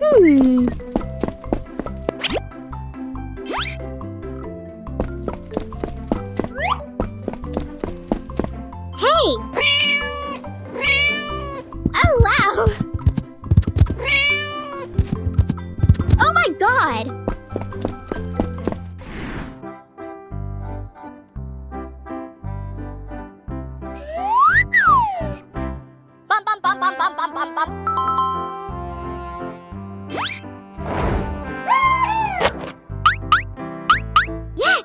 Hey! Oh, wow! Oh my God! Bum bum bum bum bum bum bum bum. Yeah!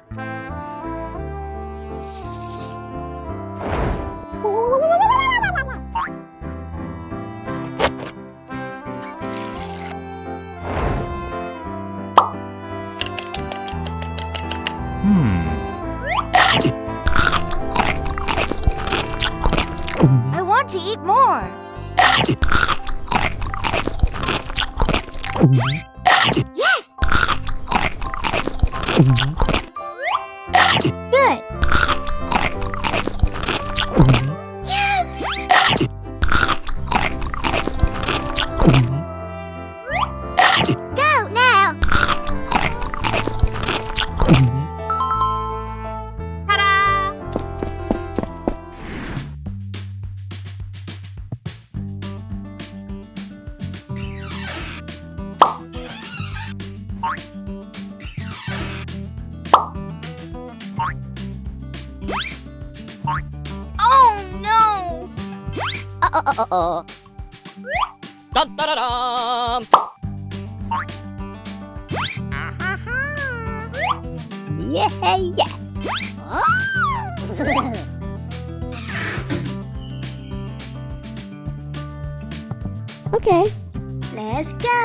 I want to eat more. Yes! Good! Yes! Go now! Ta-da! Oh no! Uh-oh. Dun, dun, dun, dun. Yeah! Okay, let's go.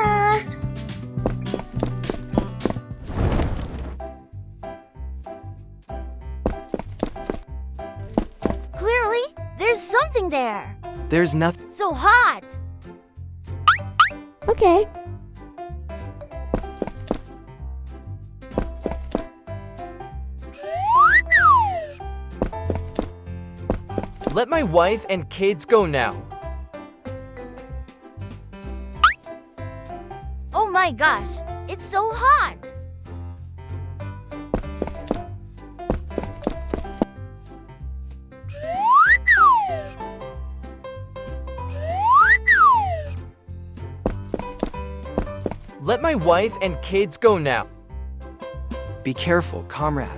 Clearly, there's something there. There's nothing. So hot. Okay. Let my wife and kids go now. Oh my gosh, it's so hot. Let my wife and kids go now. Be careful, comrade.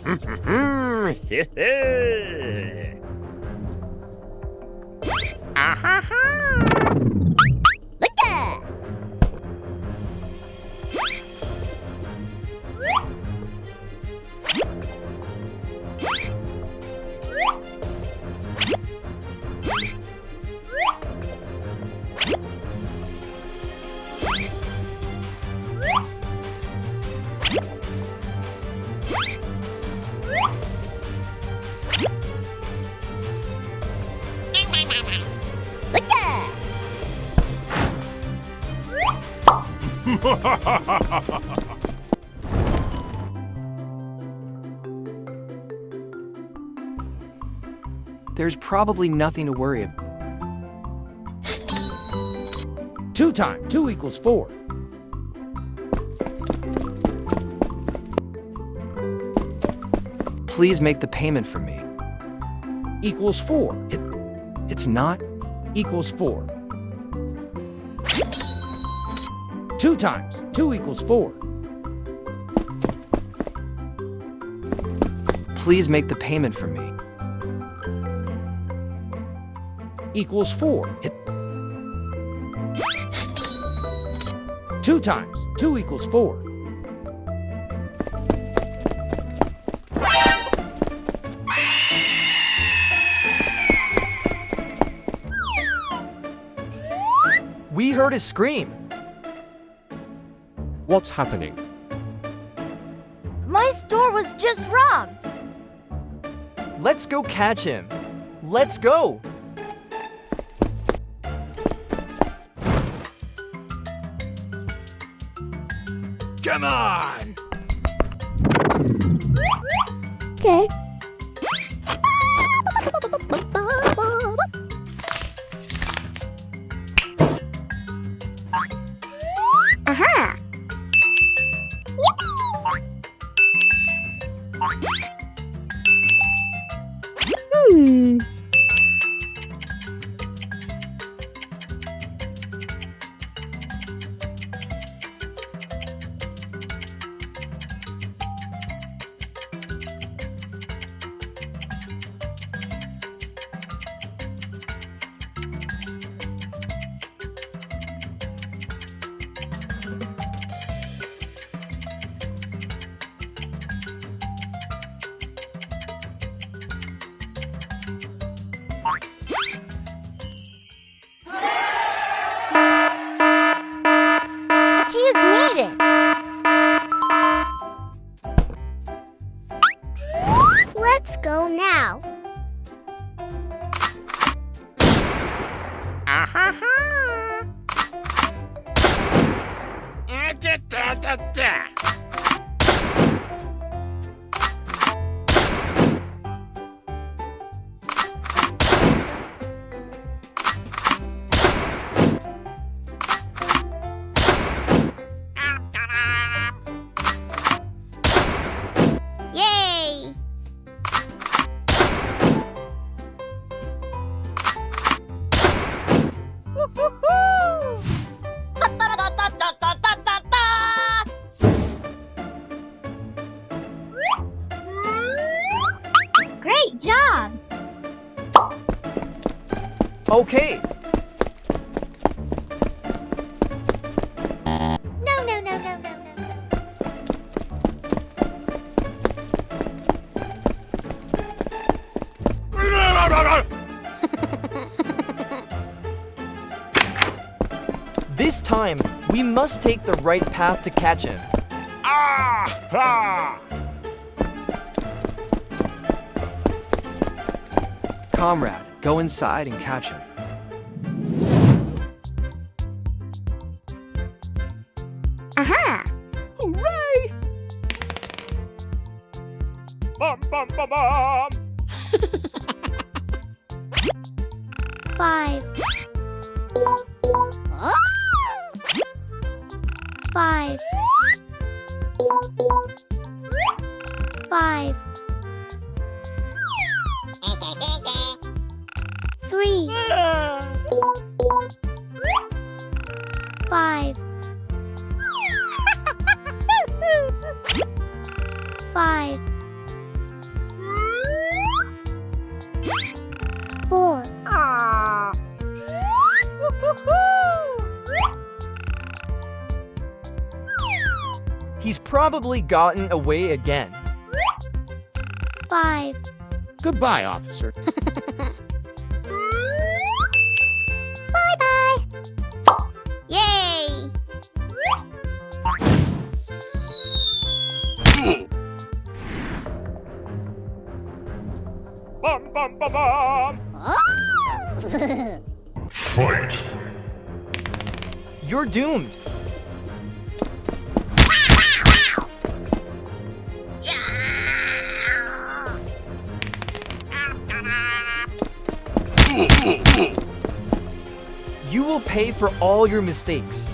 Look! There's probably nothing to worry about. 2 times 2 equals 4. Please make the payment for me. Equals 4. It's not. Equals 4. 2 times 2 equals 4. Please make the payment for me. Equals 4. 2 times 2 equals 4. We heard a scream. What's happening? My store was just robbed. Let's go catch him. Let's go. Come on! Okay. Aha! Hmm. The key is needed. Let's go now. Yay! Great job! Okay, No, no, no, no, no, no, no. this time we must take the right path to catch him. Comrade, go inside and catch him. Aha! Hooray! Bum, bum, bum, bum! 5. 5. 5. 3. 5. 5. 4. He's probably gotten away again. 5. Goodbye, officer. Bye-bye. Yay! Bum, bum, bum, bum! Fight! You're doomed. You will pay for all your mistakes.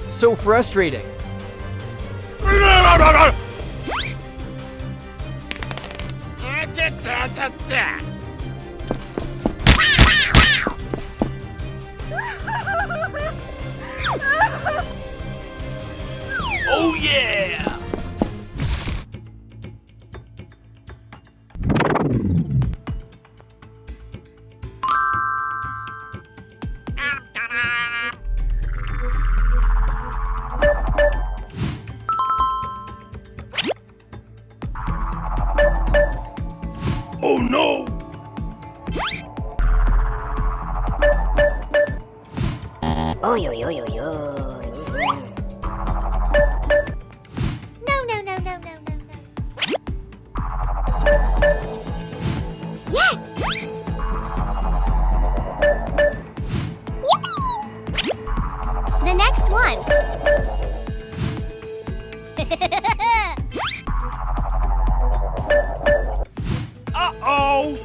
So frustrating. Oh yeah! Oh no! Oy, oy, oy, oy, oy. No, no, no, no, no, no, no. Yeah! Uh-oh.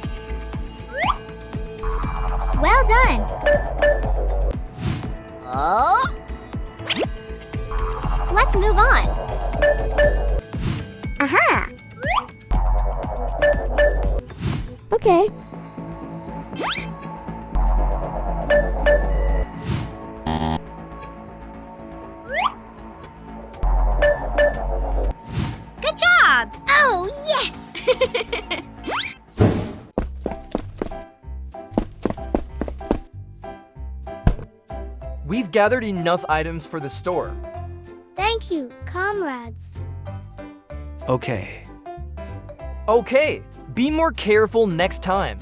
Well done. Oh. Let's move on. Aha. Okay. Good job. Oh, yes. We've gathered enough items for the store. Thank you, comrades. Okay. Okay, be more careful next time.